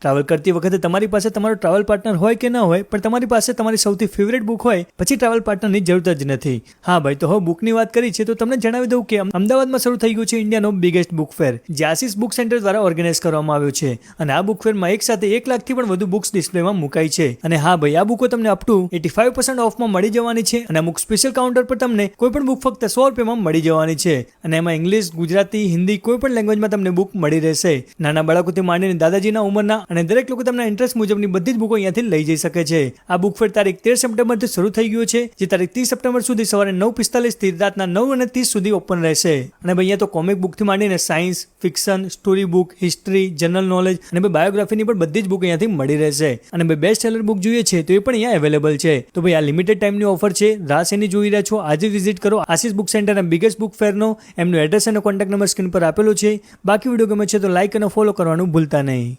Travel કરતી વખતે તમારી પાસે તમારો ટ્રાવેલ પાર્ટનર હોય કે ના હોય, પણ તમારી પાસે તમારી સૌથી ફેવરેટ બુક હોય પછી ટ્રાવેલ પાર્ટનરની જરૂરત જ નથી. હા ભાઈ, તો હવે બુકની વાત કરી છે તો તમને જણાવી દઉં કે અમદાવાદમાં શરૂ થઈ ગયું છે ઇન્ડિયાનો બિગેસ્ટ બુક ફેર, જે આશિષ બુક સેન્ટર દ્વારા ઓર્ગેનાઇઝ કરવામાં આવ્યો છે. અને આ બુક ફેરમાં એક સાથે 1 લાખથી પણ વધુ બુક્સ ડિસ્પ્લેમાં મુકાઈ છે. અને હા ભાઈ, આ બુકો તમને અપ ટુ 85% ઓફમાં મળી જવાની છે. અને અમુક સ્પેશિયલ કાઉન્ટર પર તમને કોઈ પણ બુક ફક્ત 100 રૂપિયામાં મળી જવાની છે. અને એમાં ઇંગ્લિશ, ગુજરાતી, હિન્દી કોઈ પણ લેંગ્વેજમાં તમને બુક મળી રહેશે. નાના બાળકોથી માંડીને દાદાજીના ઉંમરના અને દરેક લોકો તમને ઇન્ટરેસ્ટ મુજબની બધી જ બુકો અહીંયાથી લઈ જઈ શકે છે. આ બુક ફેર તારીખ 13 સપ્ટેમ્બરથી શરૂ થઈ ગયો છે, જે તારીખ 30 સપ્ટેમ્બર સુધી સવારે 9:45 થી રાતના 9:30 સુધી ઓપન રહેશે. અને ભાઈ અહીંયા તો કોમિક બુકથી માંડીને science, fiction, story book, history, general knowledge અને બાયોગ્રાફીની પણ બધી જ બુક અહીંયાથી મળી રહેશે. અને ભાઈ બેસ્ટ સેલર બુક જોઈએ છે તો એ પણ અહીંયા અવેલેબલ છે. તો ભાઈ આ લિમિટેડ ટાઈમની ઓફર છે, રાહ શેની જોઈ રહ્યા છો? આજે વિઝિટ કરો આશિષ બુક સેન્ટર અને બિગેસ્ટ બુક ફેરનો. એમનું એડ્રેસ અને કોન્ટેક્ટ નંબર સ્ક્રીન પર આપેલો છે. બાકી વિડીયો ગમે છે તો લાઈક અને ફોલો કરવાનું ભૂલતા નહીં.